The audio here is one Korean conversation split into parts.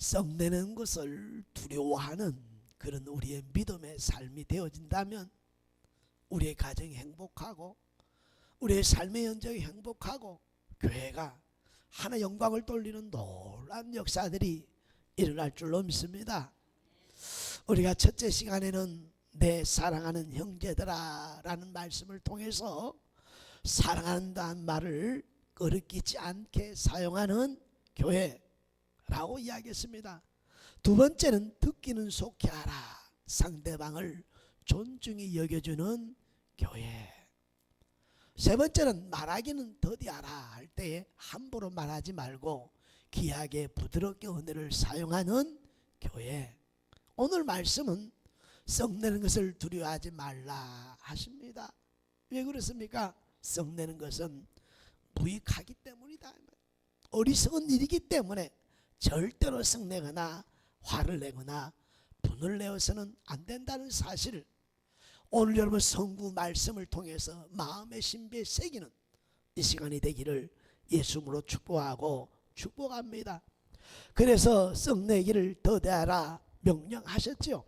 썩내는 것을 두려워하는 그런 우리의 믿음의 삶이 되어진다면 우리의 가정이 행복하고 우리의 삶의 현장이 행복하고 교회가 하나의 영광을 돌리는 놀라운 역사들이 일어날 줄로 믿습니다. 우리가 첫째 시간에는 내 사랑하는 형제들아 라는 말씀을 통해서 사랑한다는 말을 거리끼지 않게 사용하는 교회라고 이야기했습니다. 두 번째는 듣기는 속히 하라, 상대방을 존중히 여겨주는 교회. 세 번째는 말하기는 더디하라 할 때에 함부로 말하지 말고 귀하게 부드럽게 은혜를 사용하는 교회. 오늘 말씀은 썩내는 것을 두려워하지 말라 하십니다. 왜 그렇습니까? 썩내는 것은 무익하기 때문이다. 어리석은 일이기 때문에 절대로 썩내거나 화를 내거나 분을 내어서는 안 된다는 사실을 오늘 여러분 성구 말씀을 통해서 마음의 신비에 새기는 이 시간이 되기를 예수님으로 축복하고 축복합니다. 그래서 썩내기를 더디하라 명령하셨죠.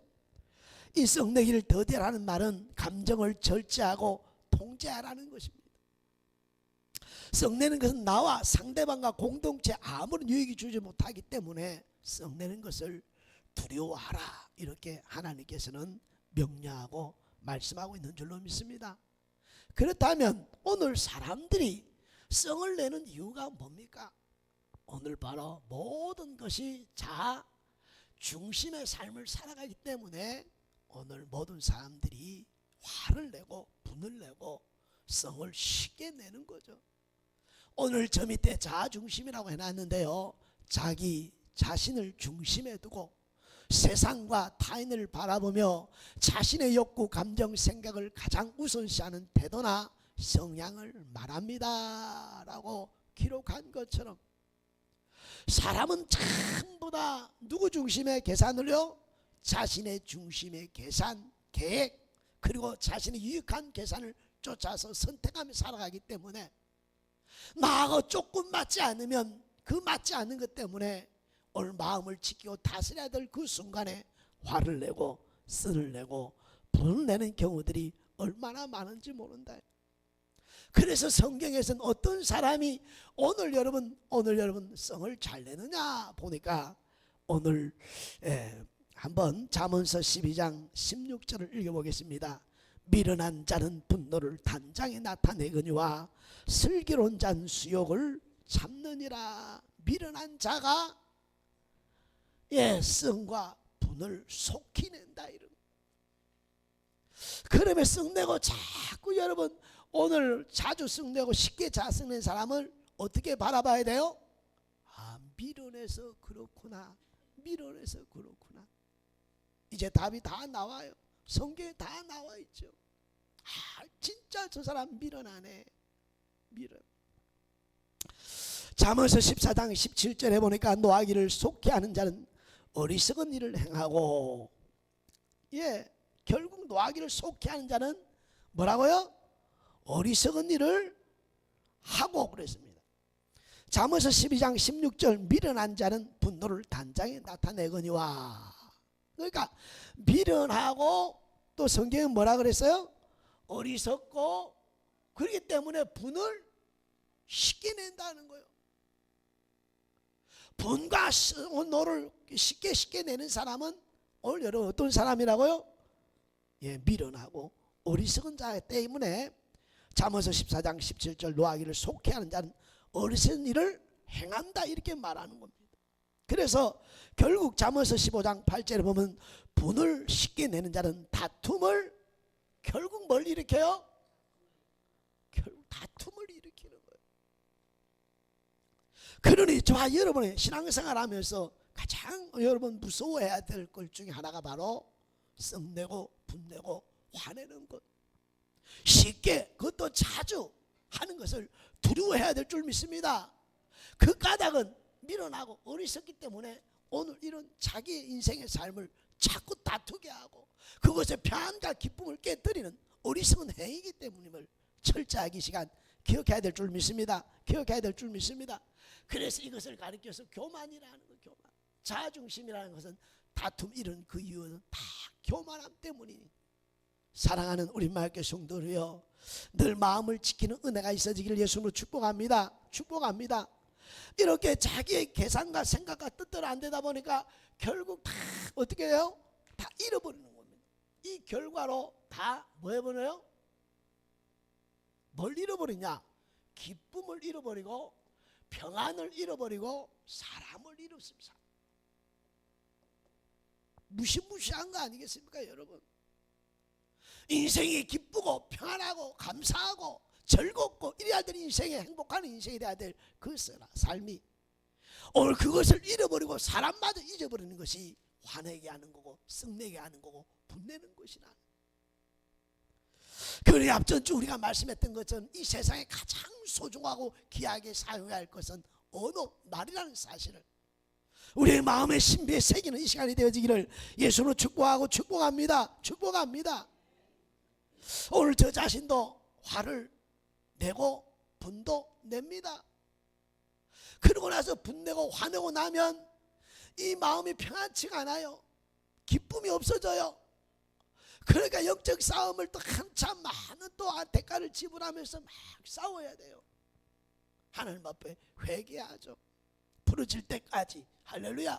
이 썩내기를 더디하라는 말은 감정을 절제하고 통제하라는 것입니다. 썩내는 것은 나와 상대방과 공동체 아무런 유익이 주지 못하기 때문에 썩내는 것을 두려워하라, 이렇게 하나님께서는 명령하고 말씀하고 있는 줄로 믿습니다. 그렇다면 오늘 사람들이 썩을 내는 이유가 뭡니까? 오늘 바로 모든 것이 자아 중심의 삶을 살아가기 때문에 오늘 모든 사람들이 화를 내고 분을 내고 썩을 쉽게 내는 거죠. 오늘 저 밑에 자아 중심이라고 해놨는데요, 자기 자신을 중심에 두고 세상과 타인을 바라보며 자신의 욕구, 감정, 생각을 가장 우선시하는 태도나 성향을 말합니다 라고 기록한 것처럼 사람은 전부 다 누구 중심의 계산을요? 자신의 중심의 계산, 계획, 그리고 자신의 유익한 계산을 쫓아서 선택하며 살아가기 때문에 나하고 조금 맞지 않으면 그 맞지 않는 것 때문에 오늘 마음을 지키고 다스려야 될 그 순간에 화를 내고 쓴을 내고 분을 내는 경우들이 얼마나 많은지 모른다. 그래서 성경에서는 어떤 사람이 오늘 여러분 성을 잘 내느냐 보니까 오늘 한번 잠언서 12장 16절을 읽어보겠습니다. 미련한 자는 분노를 단장에 나타내거니와 슬기로운 자는 수욕을 참느니라. 미련한 자가 성과 분을 속히 낸다. 이런. 그러면 썩내고 자꾸 여러분 오늘 자주 썩내고 쉽게 자성낸 사람을 어떻게 바라봐야 돼요? 미련해서 그렇구나. 미련해서 그렇구나. 이제 답이 다 나와요. 성경에 다 나와 있죠. 진짜 저 사람 미련하네. 미련. 잠언서 14장 17절에 보니까 노하기를 속히 하는 자는 어리석은 일을 행하고, 결국 노하기를 속히 하는 자는 뭐라고요? 어리석은 일을 하고 그랬습니다. 잠언서 12장 16절 미련한 자는 분노를 단장에 나타내거니와. 그러니까 미련하고 또 성경은 뭐라 그랬어요? 어리석고 그렇기 때문에 분을 쉽게 낸다는 거예요. 분과 노를 쉽게 내는 사람은 오늘 여러분 어떤 사람이라고요? 미련하고 어리석은 자 때문에 잠언서 14장 17절 노하기를 속히 하는 자는 어리석은 일을 행한다, 이렇게 말하는 겁니다. 그래서 결국 잠언서 15장 8절에 보면 분을 쉽게 내는 자는 다툼을 결국 뭘 일으켜요? 결국 다툼을 일으키는 거예요. 그러니 저와 여러분의 신앙생활 하면서 가장 여러분 무서워해야 될 것 중에 하나가 바로 썩내고 분내고 화내는 것. 쉽게 그것도 자주 하는 것을 두려워해야 될 줄 믿습니다. 그 까닭은 미련하고 어리석기 때문에 오늘 이런 자기의 인생의 삶을 자꾸 다투게 하고 그것의 평안과 기쁨을 깨뜨리는 어리석은 행위이기 때문임을 철저하게 시간 기억해야 될 줄 믿습니다. 기억해야 될 줄 믿습니다. 그래서 이것을 가르쳐서 교만이라는 거, 교만. 자중심이라는 것은 다툼 이런 그 이유는 다 교만함 때문이니 사랑하는 우리 마을교회 성도들이여 늘 마음을 지키는 은혜가 있어지기를 예수님으로 축복합니다. 축복합니다. 이렇게 자기의 계산과 생각과 뜻대로 안 되다 보니까 결국 다 어떻게 해요? 다 잃어버리는 겁니다. 이 결과로 다 뭐 해버려요? 뭘 잃어버리냐? 기쁨을 잃어버리고 평안을 잃어버리고 사람을 잃었습니다. 무시무시한 거 아니겠습니까 여러분? 인생이 기쁘고 평안하고 감사하고 즐겁고 이래야 될 인생이 행복한 인생이 돼야 될 그 삶이 오늘 그것을 잃어버리고 사람마저 잊어버리는 것이 화내게 하는 거고 썩내게 하는 거고 분내는 것이라. 그러니 앞전주 우리가 말씀했던 것은 이 세상에 가장 소중하고 귀하게 사용해야 할 것은 언어, 말이라는 사실을 우리의 마음의 신비에 새기는 이 시간이 되어지기를 예수로 축복하고 축복합니다. 축복합니다. 오늘 저 자신도 화를 내고 분도 냅니다. 그러고 나서 분내고 화내고 나면 이 마음이 평안치가 않아요. 기쁨이 없어져요. 그러니까 영적 싸움을 또 한참 많은 또 대가를 지불하면서 막 싸워야 돼요. 하나님 앞에 회개하죠. 부르질 때까지. 할렐루야.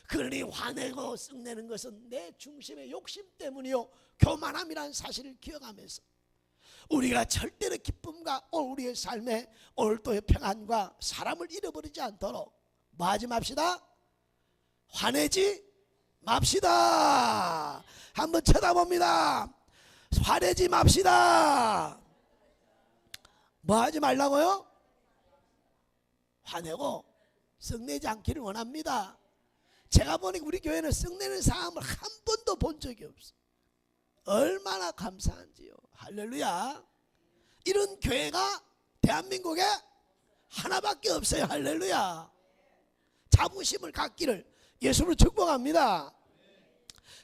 그러니 화내고 썩내는 것은 내 중심의 욕심 때문이요 교만함이라는 사실을 기억하면서 우리가 절대로 기쁨과 오늘 우리의 삶에 오늘도의 평안과 사람을 잃어버리지 않도록 뭐 하지 맙시다? 화내지 맙시다. 한번 쳐다봅니다. 화내지 맙시다. 뭐 하지 말라고요? 화내고 썩내지 않기를 원합니다. 제가 보니 우리 교회는 썩내는 사람을 한 번도 본 적이 없어요. 얼마나 감사한지요. 할렐루야. 이런 교회가 대한민국에 하나밖에 없어요. 할렐루야. 자부심을 갖기를 예수로 축복합니다.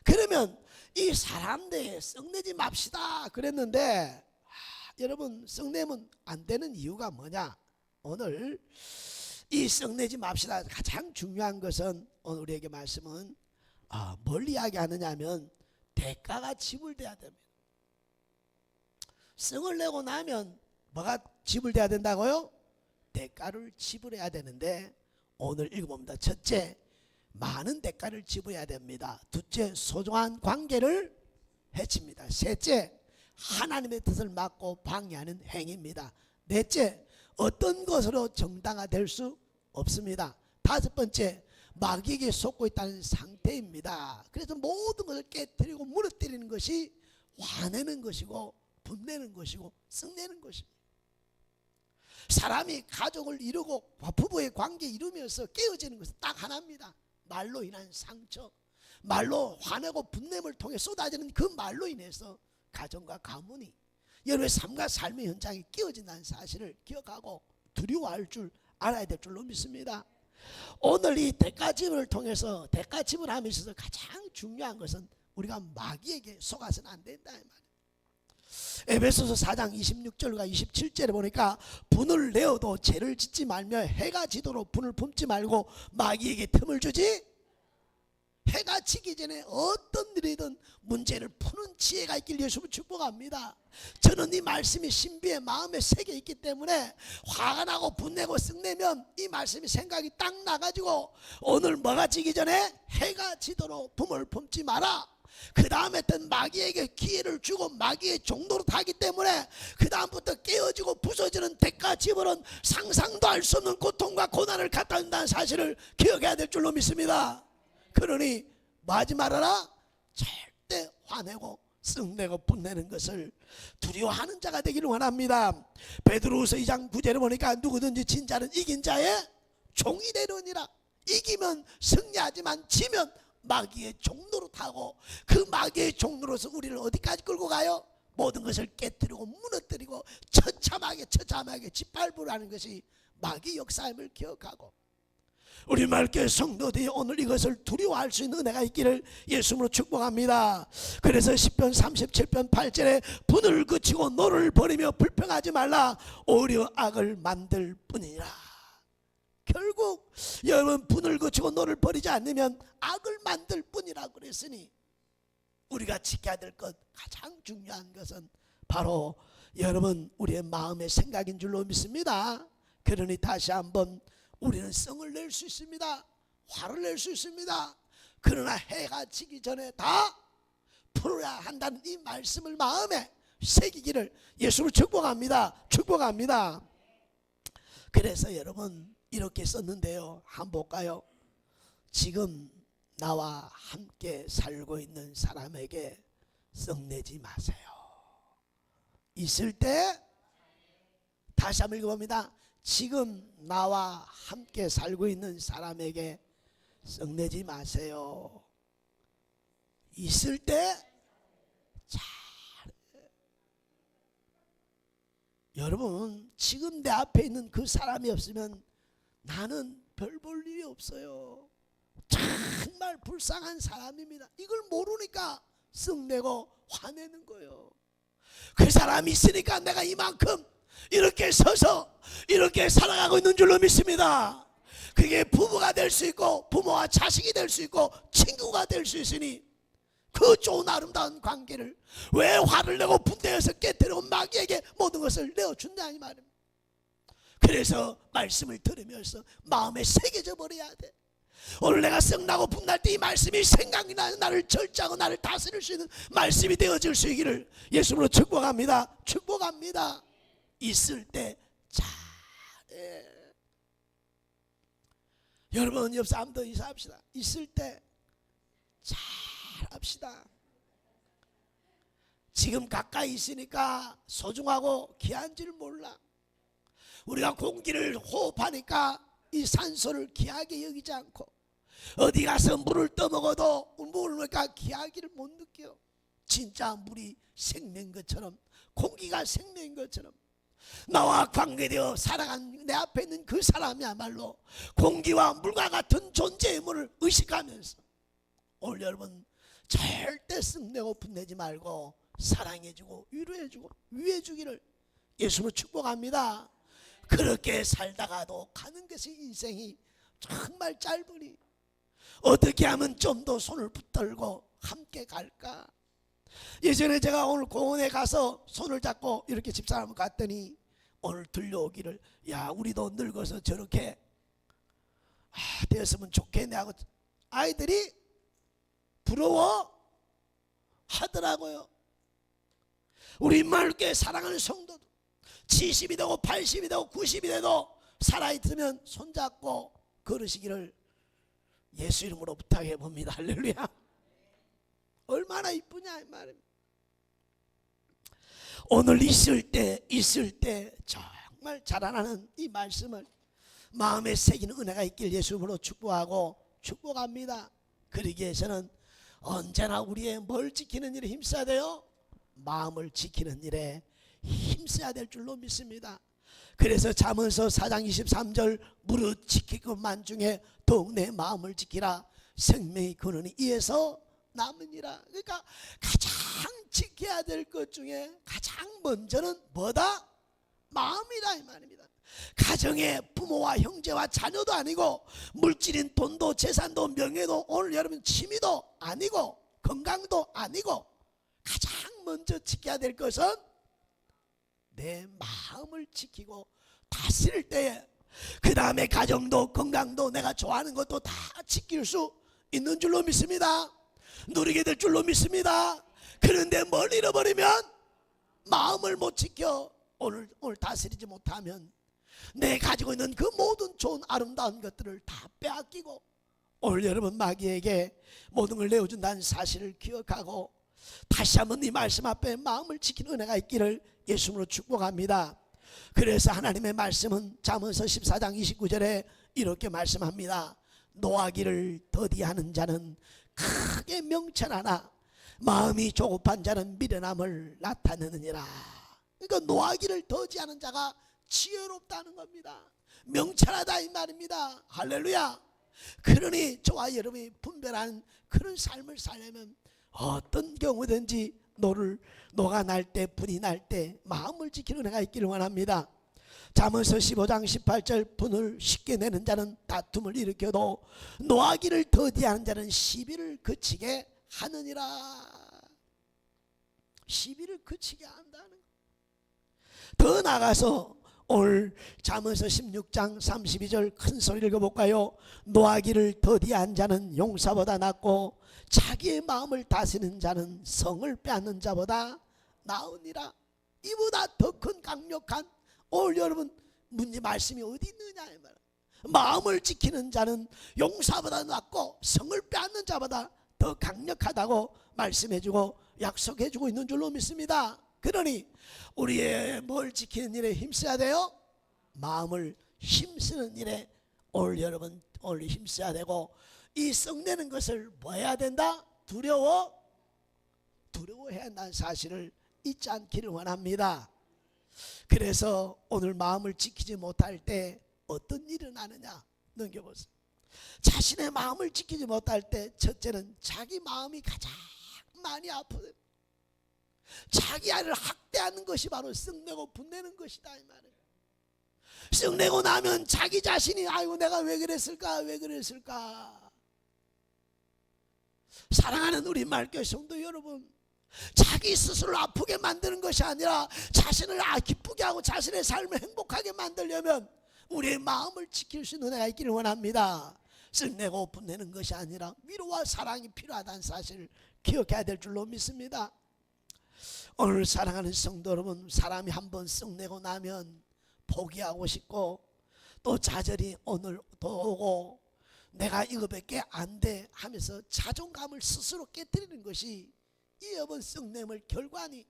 그러면 이 사람들 썩내지 맙시다 그랬는데 여러분 썩내면 안 되는 이유가 뭐냐? 오늘 이 썩내지 맙시다 가장 중요한 것은 오늘 우리에게 말씀은 뭘 이야기하느냐 하면 대가가 지불돼야 됩니다. 썩을 내고 나면 뭐가 지불돼야 된다고요? 대가를 지불해야 되는데 오늘 읽어봅니다. 첫째, 많은 대가를 지불해야 됩니다. 둘째, 소중한 관계를 해칩니다. 셋째, 하나님의 뜻을 막고 방해하는 행위입니다. 넷째, 어떤 것으로 정당화될 수 없습니다. 다섯 번째, 마귀에게 속고 있다는 상태입니다. 그래서 모든 것을 깨뜨리고 무너뜨리는 것이 화내는 것이고 분내는 것이고 썩내는 것입니다. 사람이 가족을 이루고 부부의 관계 이루면서 깨어지는 것은 딱 하나입니다. 말로 인한 상처, 말로 화내고 분냄을 통해 쏟아지는 그 말로 인해서 가정과 가문이 여러분의 삶과 삶의 현장이 깨어진다는 사실을 기억하고 두려워할 줄 알아야 될 줄로 믿습니다. 오늘 이 대가집을 통해서 대가집을 함에 있어서 가장 중요한 것은 우리가 마귀에게 속아서는 안 된다 이 말이에요. 에베소서 4장 26절과 27절에 보니까 분을 내어도 죄를 짓지 말며 해가 지도록 분을 품지 말고 마귀에게 틈을 주지. 해가 지기 전에 어떤 일이든 문제를 푸는 지혜가 있길 예수님을 축복합니다. 저는 이 말씀이 신비의 마음에 새겨 있기 때문에 화가 나고 분내고 썩내면 이 말씀이 생각이 딱 나가지고 오늘 뭐가 지기 전에 해가 지도록 분을 품지 마라. 그 다음에 또 마귀에게 기회를 주고 마귀의 종로로 타기 때문에 그 다음부터 깨어지고 부서지는 대가집은 상상도 할 수 없는 고통과 고난을 갖다 준다는 사실을 기억해야 될 줄로 믿습니다. 그러니 뭐 하지 말아라? 절대 화내고 썩내고 분내는 것을 두려워하는 자가 되기를 원합니다. 베드로후서 2장 9절에 보니까 누구든지 진 자는 이긴 자의 종이 되려니라. 이기면 승리하지만 지면 마귀의 종로로 타고 그 마귀의 종로로서 우리를 어디까지 끌고 가요? 모든 것을 깨뜨리고 무너뜨리고 처참하게 짓밟으라는 것이 마귀 역사임을 기억하고 우리 마을교회 성도들이 오늘 이것을 두려워할 수 있는 은혜가 있기를 예수님으로 축복합니다. 그래서 시편 37편 8절에 분을 그치고 노를 버리며 불평하지 말라. 오히려 악을 만들 뿐이니라. 10편 37편 8절에 분을 그치고 노를 버리며 불평하지 말라. 오히려 악을 만들 뿐이니라. 10편 37편 8절에 분을 그치고 노를 버리며 불평하지 말라. 오히려 악을 만들 뿐이니라. 결국 여러분 분을 거치고 너를 버리지 않으면 악을 만들 뿐이라고 그랬으니 우리가 지켜야 될 것 가장 중요한 것은 바로 여러분 우리의 마음의 생각인 줄로 믿습니다. 그러니 다시 한번 우리는 성을 낼 수 있습니다. 화를 낼 수 있습니다. 그러나 해가 지기 전에 다 풀어야 한다는 이 말씀을 마음에 새기기를 예수로 축복합니다. 축복합니다. 그래서 여러분 이렇게 썼는데요, 한번 볼까요? 지금 나와 함께 살고 있는 사람에게 썩내지 마세요. 있을 때, 다시 한번 읽어봅니다. 지금 나와 함께 살고 있는 사람에게 썩내지 마세요. 있을 때 잘해. 여러분 지금 내 앞에 있는 그 사람이 없으면 나는 별 볼 일이 없어요. 정말 불쌍한 사람입니다. 이걸 모르니까 썩내고 화내는 거예요. 그 사람이 있으니까 내가 이만큼 이렇게 서서 이렇게 살아가고 있는 줄로 믿습니다. 그게 부부가 될 수 있고 부모와 자식이 될 수 있고 친구가 될 수 있으니 그 좋은 아름다운 관계를 왜 화를 내고 분대해서 깨뜨리고 마귀에게 모든 것을 내어준다 이 말입니다. 그래서 말씀을 들으면서 마음에 새겨져 버려야 돼. 오늘 내가 썩나고 분날 때 이 말씀이 생각이 나는 나를 절제하고 나를 다스릴 수 있는 말씀이 되어질 수 있기를 예수님으로 축복합니다. 축복합니다. 있을 때 잘해. 여러분 옆 사람도 인사합시다. 있을 때 잘합시다. 지금 가까이 있으니까 소중하고 귀한 줄 몰라. 우리가 공기를 호흡하니까 이 산소를 귀하게 여기지 않고 어디 가서 물을 떠먹어도 물을까 귀하기를 못 느껴. 진짜 물이 생명인 것처럼 공기가 생명인 것처럼 나와 관계되어 살아간 내 앞에 있는 그 사람이야말로 공기와 물과 같은 존재임을 의식하면서 오늘 여러분 절대 썩내고 분내지 말고 사랑해주고 위로해주고 위해주기를 예수로 축복합니다. 그렇게 살다가도 가는 것이 인생이 정말 짧으니 어떻게 하면 좀 더 손을 붙들고 함께 갈까? 예전에 제가 오늘 공원에 가서 손을 잡고 이렇게 집사람을 갔더니 오늘 들려오기를 야 우리도 늙어서 저렇게 되었으면 좋겠네 하고 아이들이 부러워 하더라고요. 우리 말께 사랑하는 성도도 70이 되고 80이 되고 90이 돼도 살아있으면 손잡고 걸으시기를 예수 이름으로 부탁해 봅니다. 할렐루야. 얼마나 이쁘냐 이 말입니다. 오늘 있을 때 정말 자라나는 이 말씀을 마음에 새기는 은혜가 있길 예수님으로 축복하고 축복합니다. 그러기 위해서는 언제나 우리의 뭘 지키는 일에 힘써야 돼요? 마음을 지키는 일에 힘써야 될 줄로 믿습니다. 그래서 잠언서 4장 23절 무릇 지키고 만중에 더욱 내 마음을 지키라 생명의 근원이 이에서 남으니라. 그러니까 가장 지켜야 될 것 중에 가장 먼저는 뭐다? 마음이다 이 말입니다. 가정의 부모와 형제와 자녀도 아니고 물질인 돈도 재산도 명예도 오늘 여러분 취미도 아니고 건강도 아니고 가장 먼저 지켜야 될 것은 내 마음을 지키고 다스릴 때에 그 다음에 가정도 건강도 내가 좋아하는 것도 다 지킬 수 있는 줄로 믿습니다. 누리게 될 줄로 믿습니다. 그런데 뭘 잃어버리면 마음을 못 지켜 오늘 다스리지 못하면 내 가지고 있는 그 모든 좋은 아름다운 것들을 다 빼앗기고 오늘 여러분 마귀에게 모든 걸 내어준다는 사실을 기억하고 다시 한번 이 말씀 앞에 마음을 지키는 은혜가 있기를 예수님으로 축복합니다. 그래서 하나님의 말씀은 잠언서 14장 29절에 이렇게 말씀합니다. 노하기를 더디하는 자는 크게 명철하나 마음이 조급한 자는 미련함을 나타내느니라. 그러니까 노하기를 더디하는 자가 지혜롭다는 겁니다. 명철하다 이 말입니다. 할렐루야. 그러니 저와 여러분이 분별하는 그런 삶을 살려면 어떤 경우든지 노가 날 때 분이 날 때 마음을 지키는 은혜가 있기를 원합니다. 잠언서 15장 18절 분을 쉽게 내는 자는 다툼을 일으켜도 노하기를 더디하는 자는 시비를 그치게 하느니라. 시비를 그치게 한다는 거. 더 나가서 오늘 잠언서 16장 32절 큰 소리 읽어볼까요? 노하기를 더디한 자는 용사보다 낫고 자기의 마음을 다스리는 자는 성을 빼앗는 자보다 나으니라. 이보다 더 큰 강력한 오늘 여러분 문제 말씀이 어디 있느냐 이 말이에요. 마음을 지키는 자는 용사보다 낫고 성을 빼앗는 자보다 더 강력하다고 말씀해주고 약속해주고 있는 줄로 믿습니다. 그러니 우리의 뭘 지키는 일에 힘써야 돼요? 마음을 힘쓰는 일에 오늘 여러분 오늘 힘써야 되고, 이 썩내는 것을 뭐 해야 된다? 두려워해야 한다는 사실을 잊지 않기를 원합니다. 그래서 오늘 마음을 지키지 못할 때 어떤 일이 일어나느냐 넘겨보세요. 자신의 마음을 지키지 못할 때 첫째는 자기 마음이 가장 많이 아프다. 자기 아이를 학대하는 것이 바로 썩내고 분내는 것이다 이 말이에요. 썩내고 나면 자기 자신이 아이고 내가 왜 그랬을까 왜 그랬을까. 사랑하는 우리 말교회 성도 여러분, 자기 스스로를 아프게 만드는 것이 아니라 자신을 기쁘게 하고 자신의 삶을 행복하게 만들려면 우리의 마음을 지킬 수 있는 은혜가 있기를 원합니다. 썩내고 분내는 것이 아니라 위로와 사랑이 필요하다는 사실을 기억해야 될 줄로 믿습니다. 오늘 사랑하는 성도 여러분, 사람이 한번 썩내고 나면 포기하고 싶고 또 좌절이 오늘 또 오고 내가 이거밖에 안 돼 하면서 자존감을 스스로 깨뜨리는 것이 이 여번 썩냄을 결과니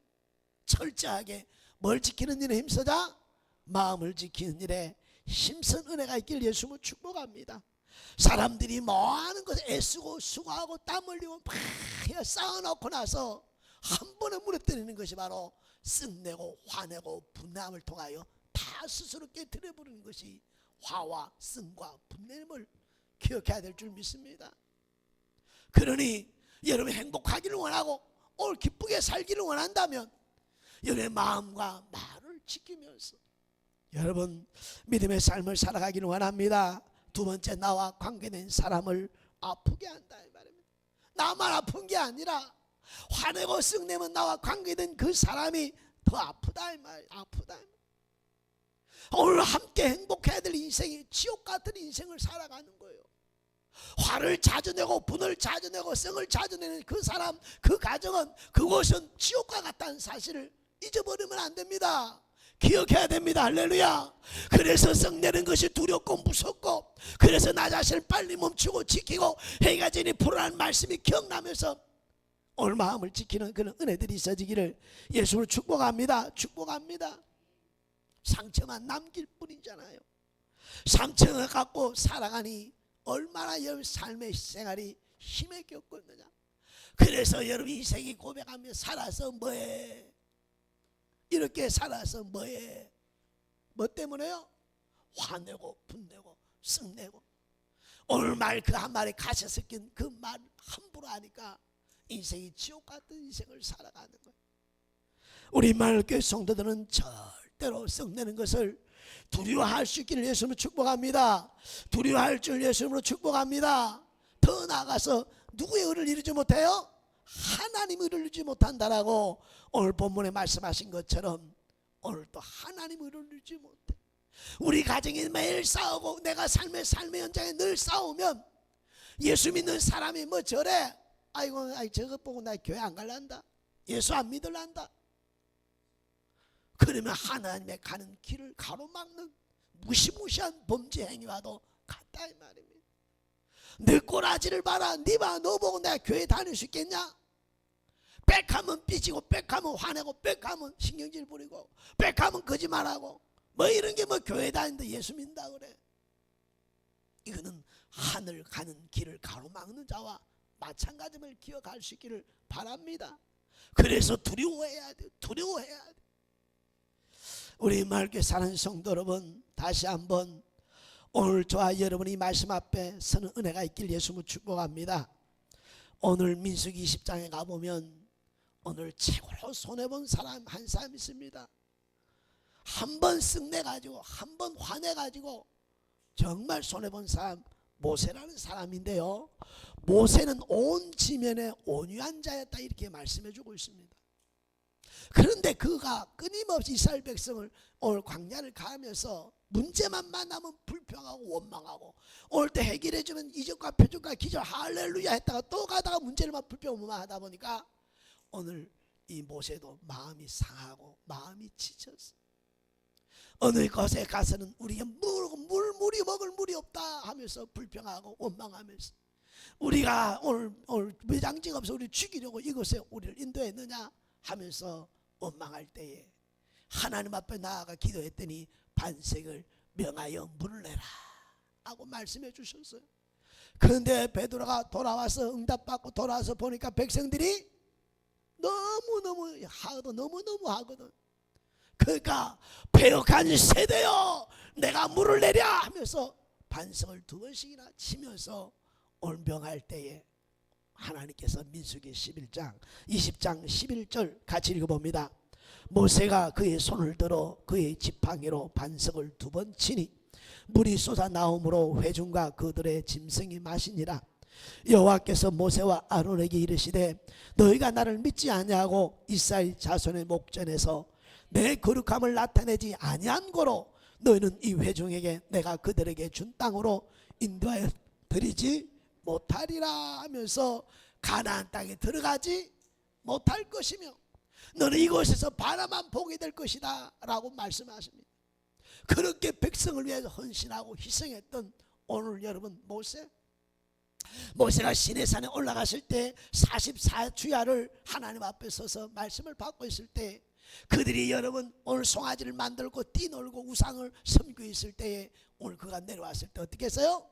철저하게 뭘 지키는 일에 힘쓰자? 마음을 지키는 일에 힘쓴 은혜가 있길 예수님을 축복합니다. 사람들이 많은 것에 애쓰고 수고하고 땀 흘리고 막 쌓아놓고 나서 한 번에 무너뜨리는 것이 바로 썩내고 화내고 분함을 통하여 다 스스로 깨뜨려 버리는 것이 화와 썩과 분냄을 기억해야 될 줄 믿습니다. 그러니 여러분 행복하기를 원하고 오늘 기쁘게 살기를 원한다면 여러분의 마음과 말을 지키면서 여러분 믿음의 삶을 살아가기를 원합니다. 두 번째, 나와 관계된 사람을 아프게 한다 이 말입니다. 나만 아픈 게 아니라 화내고 썩내면 나와 관계된 그 사람이 더 아프다 이 말. 아프다. 오늘 함께 행복해야 될 인생이 지옥 같은 인생을 살아가는 거예요. 화를 자주 내고 분을 자주 내고 썽을 자주 내는 그 사람, 그 가정은, 그곳은 지옥과 같다는 사실을 잊어버리면 안 됩니다. 기억해야 됩니다. 할렐루야. 그래서 썩내는 것이 두렵고 무섭고, 그래서 나 자신을 빨리 멈추고 지키고 해가 지니 불안한 말씀이 기억나면서 오늘 마음을 지키는 그런 은혜들이 있어지기를 예수로 축복합니다. 축복합니다. 상처만 남길 뿐이잖아요. 상처를 갖고 살아가니 얼마나 여러분 삶의 생활이 힘에 겪었느냐. 그래서 여러분 인생이 고백하며 살아서 뭐해? 이렇게 살아서 뭐해? 뭐 때문에요? 화내고 분내고 썩내고 오늘 말 그 한 말에 가셔 섞인 그 말 함부로 하니까 인생이 지옥 같은 인생을 살아가는 거예요. 우리 마을교회 성도들은 절대로 썩내는 것을 두려워할 수 있기를 예수님으로 축복합니다. 두려워할 줄 예수님으로 축복합니다. 더 나아가서 누구의 의를 이루지 못해요? 하나님의 의를 이루지 못한다라고 오늘 본문에 말씀하신 것처럼 오늘 또 하나님의 의를 이루지 못해. 우리 가정이 매일 싸우고 내가 삶의 현장에 늘 싸우면 예수 믿는 사람이 뭐 저래? 아이고 저것 보고 나 교회 안 갈란다. 예수 안 믿을란다. 그러면 하나님의 가는 길을 가로막는 무시무시한 범죄 행위와도 같다 이 말입니다. 너 꼬라지를 봐라. 네 봐, 너 보고 내가 교회 다닐 수 있겠냐? 빽하면 삐지고 빽하면 화내고 빽하면 신경질 부리고 빽하면 거짓말하고 뭐 이런 게 뭐 교회 다니는데 예수 믿는다 그래. 이거는 하늘 가는 길을 가로막는 자와 마찬가지를 기억할 수 있기를 바랍니다. 그래서 두려워해야 돼. 두려워해야 돼. 우리 마을교회 사는 성도 여러분, 다시 한번 오늘 저와 여러분이 말씀 앞에 서는 은혜가 있길 예수님을 축복합니다. 오늘 민수기 20장에 가보면 오늘 최고로 손해본 사람 한 사람 있습니다. 한 번 쓱내가지고 한 번 화내가지고 정말 손해본 사람 모세라는 사람인데요, 모세는 온 지면에 온유한 자였다 이렇게 말씀해주고 있습니다. 그런데 그가 끊임없이 이스라엘 백성을 오늘 광야를 가면서 문제만 만나면 불평하고 원망하고, 올 때 해결해주면 이적과 표적과 기적 할렐루야 했다가 또 가다가 문제를만 불평만 하다 보니까 오늘 이 모세도 마음이 상하고 마음이 지쳤어. 어느 곳에 가서는 우리가 물이 먹을 물이 없다 하면서 불평하고 원망하면서, 우리가 오늘 매장지가 없어 우리 죽이려고 이곳에 우리를 인도했느냐 하면서 원망할 때에 하나님 앞에 나아가 기도했더니 반석을 명하여 물을 내라 하고 말씀해 주셨어요. 그런데 베드로가 돌아와서 응답받고 돌아와서 보니까 백성들이 너무너무 하거든. 그러니까 패역한 세대여 내가 물을 내랴 하면서 반석을 2번씩이나 치면서 오늘 명할 때에 하나님께서 민수기 11장 20장 11절 같이 읽어봅니다. 모세가 그의 손을 들어 그의 지팡이로 반석을 2번 치니 물이 쏟아나오므로 회중과 그들의 짐승이 마시니라. 여호와께서 모세와 아론에게 이르시되 너희가 나를 믿지 아니하고 이스라엘 자손의 목전에서 내 거룩함을 나타내지 아니한 고로 너희는 이 회중에게 내가 그들에게 준 땅으로 인도하여 드리지 못하리라 하면서 가나안 땅에 들어가지 못할 것이며 너는 이곳에서 바라만 보게 될 것이다 라고 말씀하십니다. 그렇게 백성을 위해서 헌신하고 희생했던 오늘 여러분 모세가 시내산에 올라갔을 때 44주야를 하나님 앞에 서서 말씀을 받고 있을 때, 그들이 여러분 오늘 송아지를 만들고 뛰놀고 우상을 섬기고 있을 때에 오늘 그가 내려왔을 때 어떻게 했어요?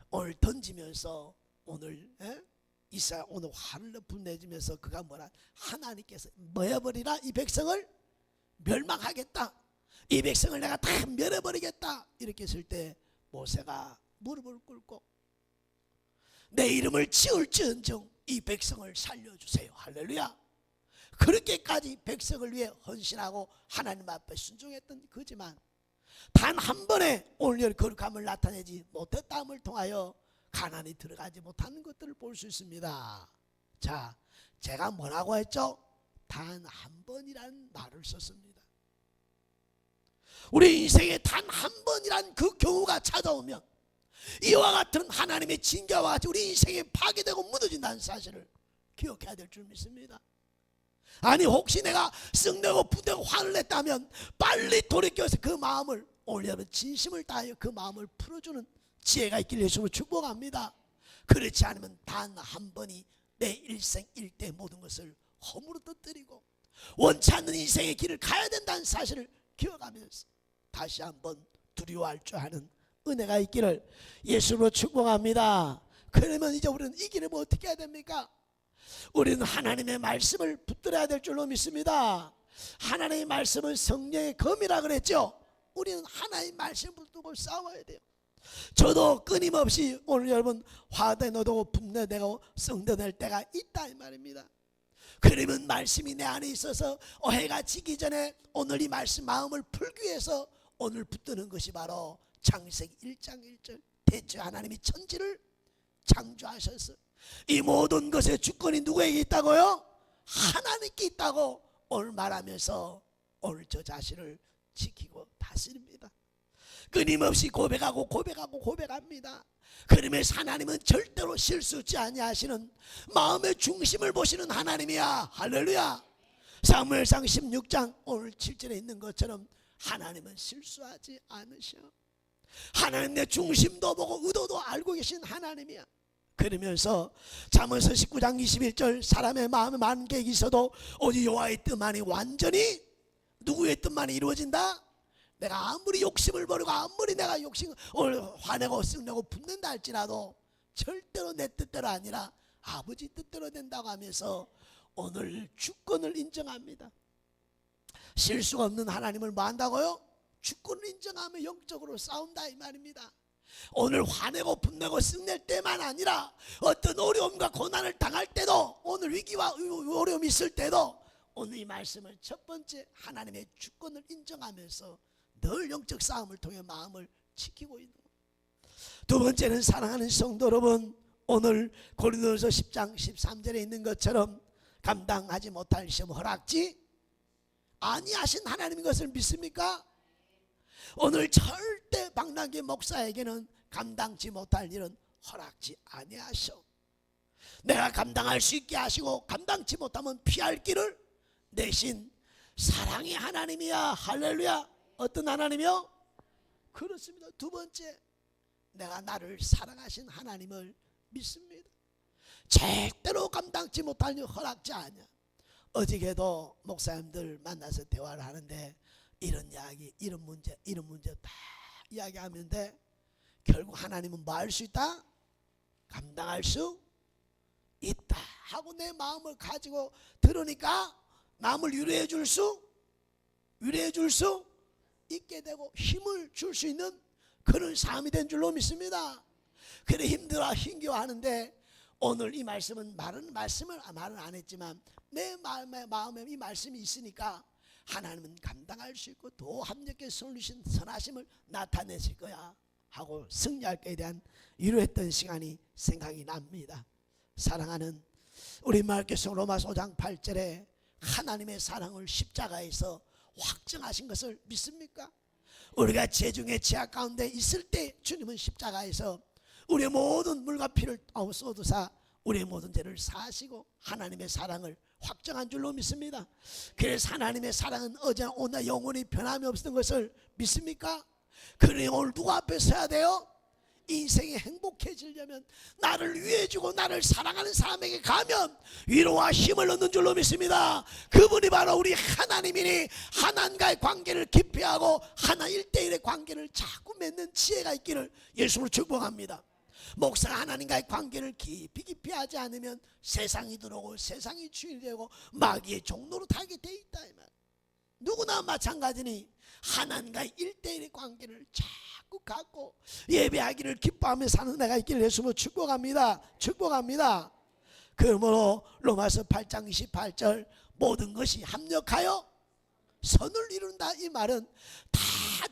오늘 던지면서 오늘 이스라엘 오늘 화를 분내지면서 그가 뭐라, 하나님께서 뭐해버리라, 이 백성을 멸망하겠다, 이 백성을 내가 다 멸해버리겠다 이렇게 했을 때 모세가 무릎을 꿇고 내 이름을 지을지언정 이 백성을 살려주세요 할렐루야, 그렇게까지 백성을 위해 헌신하고 하나님 앞에 순종했던 거지만 단 한 번에 오늘 거룩함을 나타내지 못했다함을 통하여 가나안에 들어가지 못하는 것들을 볼 수 있습니다. 자, 제가 뭐라고 했죠? 단 한 번이라는 말을 썼습니다. 우리 인생에 단 한 번이란 그 경우가 찾아오면 이와 같은 하나님의 징계와 같이 우리 인생이 파괴되고 무너진다는 사실을 기억해야 될 줄 믿습니다. 아니 혹시 내가 썩내고 부대고 화를 냈다면 빨리 돌이켜서 그 마음을 오늘 여러분 진심을 다하여 그 마음을 풀어주는 지혜가 있길 예수로 축복합니다. 그렇지 않으면 단 한 번이 내 일생 일대 모든 것을 허물어 터뜨리고 원치 않는 인생의 길을 가야 된다는 사실을 기억하면서 다시 한번 두려워할 줄 아는 은혜가 있기를 예수로 축복합니다. 그러면 이제 우리는 이 길을 어떻게 해야 됩니까? 우리는 하나님의 말씀을 붙들어야 될 줄로 믿습니다. 하나님의 말씀은 성령의 검이라 그랬죠. 우리는 하나님의 말씀을 붙들고 싸워야 돼요. 저도 끊임없이 오늘 여러분 화내고 분내되고 썩내될 때가 있다 이 말입니다. 그러면 말씀이 내 안에 있어서 해가 지기 전에 오늘 이 말씀 마음을 풀기 위해서 오늘 붙드는 것이 바로 창세기 1장 1절 대체 하나님이 천지를 창조하셔서 이 모든 것의 주권이 누구에게 있다고요? 하나님께 있다고 오늘 말하면서 오늘 저 자신을 지키고 다스립니다. 끊임없이 고백합니다. 그러면서 하나님은 절대로 실수치 아니하시는 마음의 중심을 보시는 하나님이야. 할렐루야. 사무엘상 16장 오늘 7절에 있는 것처럼 하나님은 실수하지 않으셔. 하나님 내 중심도 보고 의도도 알고 계신 하나님이야. 그러면서 잠언서 19장 21절 사람의 마음에 많은 계획이 있어도 오직 여호와의 뜻만이 완전히 누구의 뜻만이 이루어진다? 내가 아무리 욕심을 버리고 아무리 내가 오늘 화내고 쓱내고 분낸다 할지라도 절대로 내 뜻대로 아니라 아버지 뜻대로 된다고 하면서 오늘 주권을 인정합니다. 실수가 없는 하나님을 뭐 한다고요? 주권을 인정하며 영적으로 싸운다 이 말입니다. 오늘 화내고 분내고 쓱낼 때만 아니라 어떤 어려움과 고난을 당할 때도, 오늘 위기와 어려움이 있을 때도 오늘 이 말씀을 첫 번째 하나님의 주권을 인정하면서 늘 영적 싸움을 통해 마음을 지키고 있는 것. 두 번째는 사랑하는 성도 여러분, 오늘 고린도서 10장 13절에 있는 것처럼 감당하지 못할 시험 허락지 아니하신 하나님인 것을 믿습니까? 오늘 절대 박남기 목사에게는 감당치 못할 일은 허락지 아니하셔. 내가 감당할 수 있게 하시고 감당치 못하면 피할 길을 내신 사랑의 하나님이야. 할렐루야. 어떤 하나님이요? 그렇습니다. 두 번째, 내가 나를 사랑하신 하나님을 믿습니다. 절대로 감당치 못할 일 허락지 아니야. 어저께도 목사님들 만나서 대화를 하는데 이런 이야기, 이런 문제 다 이야기하는데 결국 하나님은 뭐 할 수 있다? 감당할 수 있다 하고 내 마음을 가지고 들으니까 마음을 위로해 줄 수 있게 되고 힘을 줄 수 있는 그런 삶이 된 줄로 믿습니다. 그래 힘들어 힘겨워하는데 오늘 이 말씀은 말은 안 했지만 내 마음에 이 말씀이 있으니까 하나님은 감당할 수 있고 더 합력의 선루신 선하심을 나타내실 거야 하고 승리할 것에 대한 위로했던 시간이 생각이 납니다. 사랑하는 우리 말께서 로마서 5장 8절에 하나님의 사랑을 십자가에서 확증하신 것을 믿습니까? 우리가 죄중에 죄악 가운데 있을 때 주님은 십자가에서 우리의 모든 물과 피를 쏟으사 우리의 모든 죄를 사하시고 하나님의 사랑을 확정한 줄로 믿습니다. 그래서 하나님의 사랑은 어제나 오늘 영원히 변함이 없었던 것을 믿습니까? 그러니 오늘 누구 앞에 서야 돼요? 인생이 행복해지려면 나를 위해주고 나를 사랑하는 사람에게 가면 위로와 힘을 얻는 줄로 믿습니다. 그분이 바로 우리 하나님이니 하나님과의 관계를 깊이 하고 하나 1대1의 관계를 자꾸 맺는 지혜가 있기를 예수로 축복합니다. 목사가 하나님과의 관계를 깊이 하지 않으면 세상이 들어오고 세상이 주인이 되고 마귀의 종로로 타게 돼 있다 이 말. 누구나 마찬가지니 하나님과의 1대1의 관계를 자꾸 갖고 예배하기를 기뻐하며 사는 내가 있기를 예수로 축복합니다. 그러므로 로마서 8장 28절 모든 것이 합력하여 선을 이룬다 이 말은 다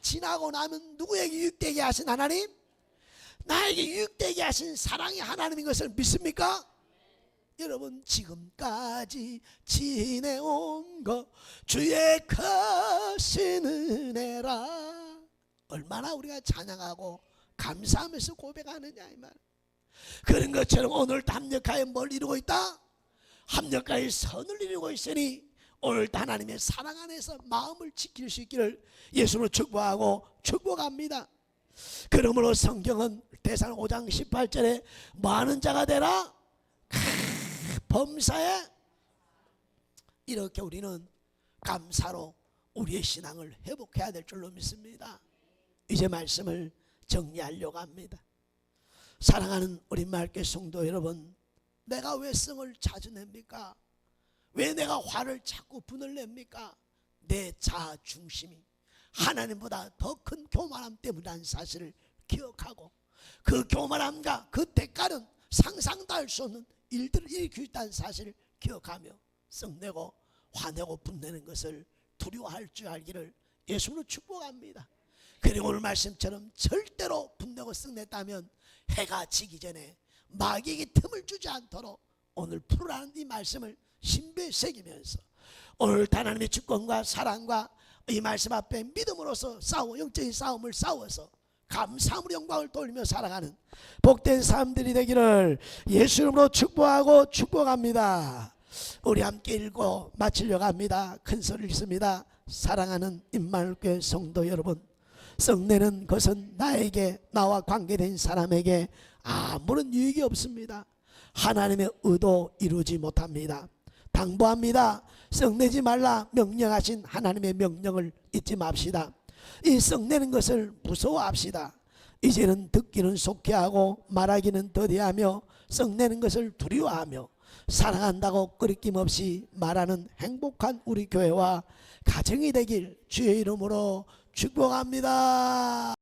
지나고 나면 누구에게 유익되게 하신 하나님? 나에게 유익되게 하신 사랑의 하나님인 것을 믿습니까? 여러분 지금까지 지내온 것 주의 크신 은혜라 얼마나 우리가 찬양하고 감사하면서 고백하느냐 이 말. 그런 것처럼 오늘도 합력하여 뭘 이루고 있다? 합력하여 선을 이루고 있으니 오늘도 하나님의 사랑 안에서 마음을 지킬 수 있기를 예수로 축복하고 축복합니다. 그러므로 성경은 대사는 5장 18절에 많은 자가 되라 범사에 이렇게 우리는 감사로 우리의 신앙을 회복해야 될 줄로 믿습니다. 이제 말씀을 정리하려고 합니다. 사랑하는 우리 말께 성도 여러분, 내가 왜 성을 자주 냅니까? 왜 내가 화를 자꾸 분을 냅니까? 내 자아 중심이 하나님보다 더 큰 교만함 때문이라는 사실을 기억하고 그 교만함과 그 대가는 상상도 할 수 없는 일들을 일으키고 있다는 사실을 기억하며 썩내고 화내고 분내는 것을 두려워할 줄 알기를 예수로 축복합니다. 그리고 오늘 말씀처럼 절대로 분내고 썩냈다면 해가 지기 전에 마귀에게 틈을 주지 않도록 오늘 풀으라는 이 말씀을 신비에 새기면서 오늘 하나님의 주권과 사랑과 이 말씀 앞에 믿음으로서 영적인 싸움을 싸워서 감사함으로 영광을 돌리며 살아가는 복된 사람들이 되기를 예수 이름으로 축복하고 축복합니다. 우리 함께 읽고 마치려고 합니다. 큰 소리를 읽습니다. 사랑하는 임마누엘교회 성도 여러분, 썩내는 것은 나와 관계된 사람에게 아무런 유익이 없습니다. 하나님의 의도 이루지 못합니다. 당부합니다. 썩내지 말라 명령하신 하나님의 명령을 잊지 맙시다. 이 썩내는 것을 무서워합시다. 이제는 듣기는 속히하고 말하기는 더디하며 썩내는 것을 두려워하며 사랑한다고 끄리낌 없이 말하는 행복한 우리 교회와 가정이 되길 주의 이름으로 축복합니다.